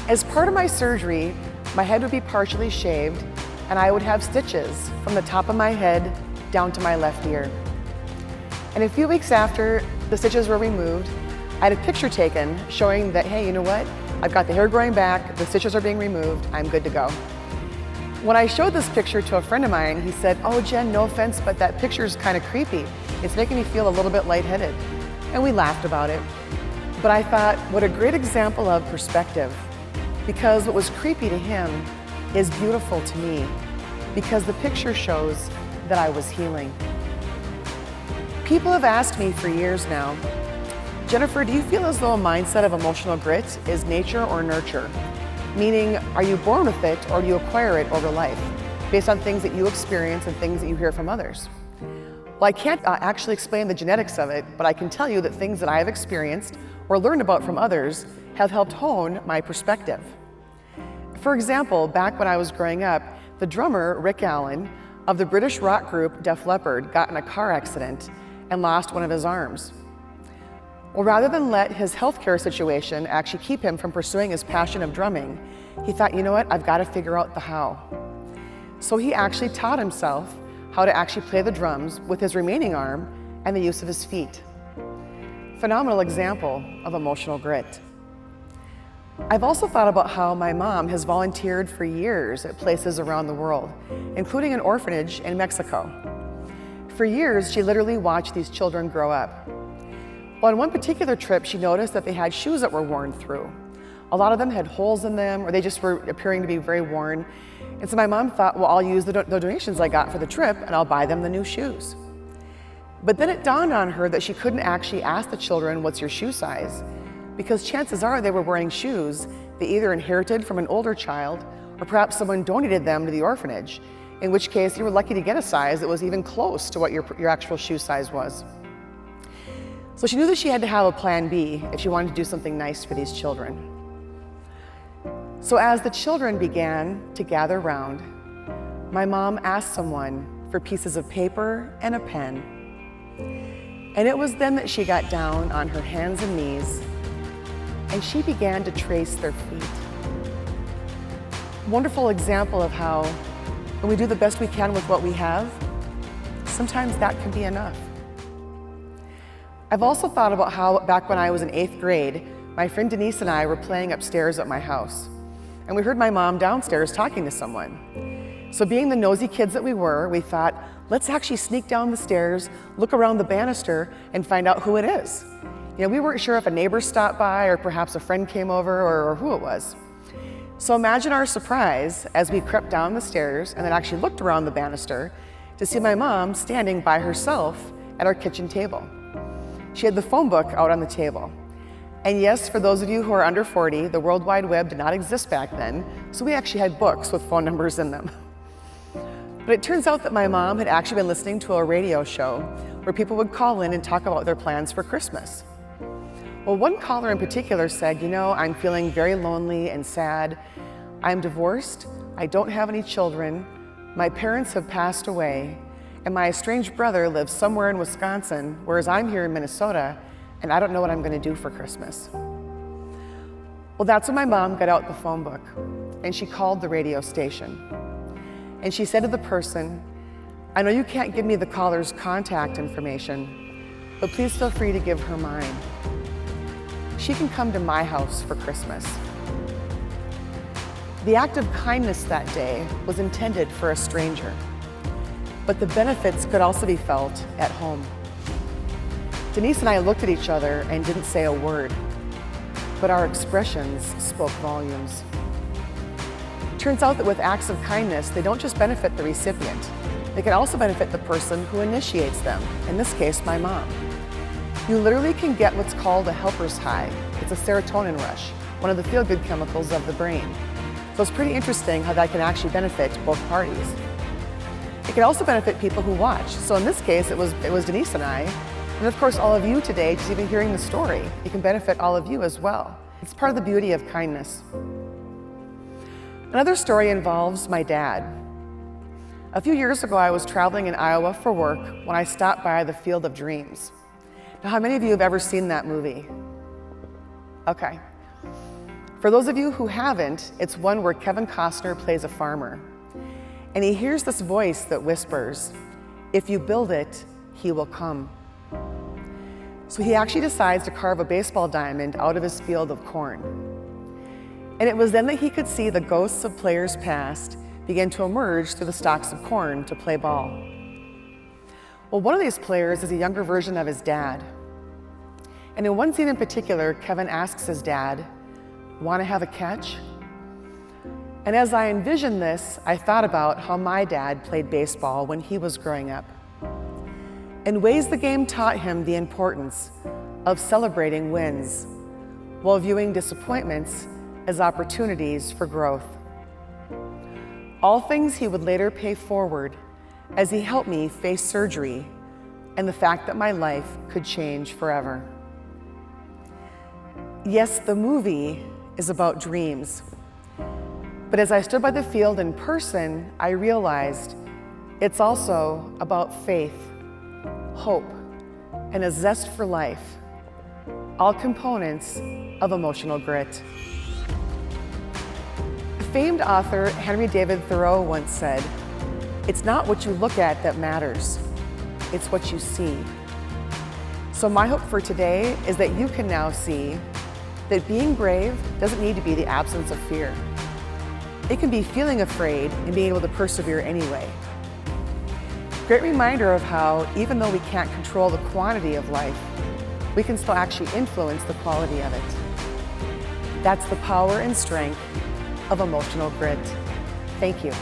As part of my surgery, my head would be partially shaved and I would have stitches from the top of my head down to my left ear. And a few weeks after the stitches were removed, I had a picture taken showing that, hey, you know what? I've got the hair growing back, the stitches are being removed, I'm good to go. When I showed this picture to a friend of mine, he said, oh, Jen, no offense, but that picture's kind of creepy. It's making me feel a little bit lightheaded. And we laughed about it. But I thought, what a great example of perspective. Because what was creepy to him is beautiful to me, because the picture shows that I was healing. People have asked me for years now, Jennifer, do you feel as though a mindset of emotional grit is nature or nurture? Meaning, are you born with it or do you acquire it over life, based on things that you experience and things that you hear from others? Well, I can't actually explain the genetics of it, but I can tell you that things that I have experienced or learned about from others have helped hone my perspective. For example, back when I was growing up, the drummer, Rick Allen, of the British rock group Def Leppard, got in a car accident and lost one of his arms. Well, rather than let his healthcare situation actually keep him from pursuing his passion of drumming, he thought, you know what, I've got to figure out the how. So he actually taught himself how to actually play the drums with his remaining arm and the use of his feet. Phenomenal example of emotional grit. I've also thought about how my mom has volunteered for years at places around the world, including an orphanage in Mexico. For years, she literally watched these children grow up. Well, on one particular trip, she noticed that they had shoes that were worn through. A lot of them had holes in them, or they just were appearing to be very worn. And so my mom thought, well, I'll use the donations I got for the trip and I'll buy them the new shoes. But then it dawned on her that she couldn't actually ask the children, what's your shoe size? Because chances are they were wearing shoes they either inherited from an older child or perhaps someone donated them to the orphanage, in which case you were lucky to get a size that was even close to what your actual shoe size was. So she knew that she had to have a plan B if she wanted to do something nice for these children. So as the children began to gather round, my mom asked someone for pieces of paper and a pen. And it was then that she got down on her hands and knees and she began to trace their feet. Wonderful example of how when we do the best we can with what we have, sometimes that can be enough. I've also thought about how back when I was in 8th grade, my friend Denise and I were playing upstairs at my house. And we heard my mom downstairs talking to someone. So being the nosy kids that we were, we thought, let's actually sneak down the stairs, look around the banister, and find out who it is. You know, we weren't sure if a neighbor stopped by or perhaps a friend came over or who it was. So imagine our surprise as we crept down the stairs and then actually looked around the banister to see my mom standing by herself at our kitchen table. She had the phone book out on the table. And yes, for those of you who are under 40, the World Wide Web did not exist back then, so we actually had books with phone numbers in them. But it turns out that my mom had actually been listening to a radio show where people would call in and talk about their plans for Christmas. Well, one caller in particular said, you know, I'm feeling very lonely and sad. I'm divorced, I don't have any children, my parents have passed away, and my estranged brother lives somewhere in Wisconsin, whereas I'm here in Minnesota, and I don't know what I'm gonna do for Christmas. Well, that's when my mom got out the phone book, and she called the radio station. And she said to the person, I know you can't give me the caller's contact information, but please feel free to give her mine. She can come to my house for Christmas. The act of kindness that day was intended for a stranger, but the benefits could also be felt at home. Denise and I looked at each other and didn't say a word, but our expressions spoke volumes. Turns out that with acts of kindness, they don't just benefit the recipient, they can also benefit the person who initiates them, in this case, my mom. You literally can get what's called a helper's high. It's a serotonin rush, one of the feel-good chemicals of the brain. So it's pretty interesting how that can actually benefit both parties. It can also benefit people who watch. So in this case, it was Denise and I, and of course all of you today, just even hearing the story, it can benefit all of you as well. It's part of the beauty of kindness. Another story involves my dad. A few years ago, I was traveling in Iowa for work when I stopped by the Field of Dreams. Now, how many of you have ever seen that movie? Okay. For those of you who haven't, it's one where Kevin Costner plays a farmer. And he hears this voice that whispers, "If you build it, he will come." So he actually decides to carve a baseball diamond out of his field of corn. And it was then that he could see the ghosts of players past begin to emerge through the stalks of corn to play ball. Well, one of these players is a younger version of his dad. And in one scene in particular, Kevin asks his dad, "Want to have a catch?" And as I envisioned this, I thought about how my dad played baseball when he was growing up. In ways, the game taught him the importance of celebrating wins while viewing disappointments as opportunities for growth. All things he would later pay forward as he helped me face surgery and the fact that my life could change forever. Yes, the movie is about dreams. But as I stood by the field in person, I realized it's also about faith, hope, and a zest for life, all components of emotional grit. Famed author Henry David Thoreau once said, "It's not what you look at that matters, it's what you see." So my hope for today is that you can now see that being brave doesn't need to be the absence of fear. It can be feeling afraid and being able to persevere anyway. Great reminder of how, even though we can't control the quantity of life, we can still actually influence the quality of it. That's the power and strength of emotional grit. Thank you.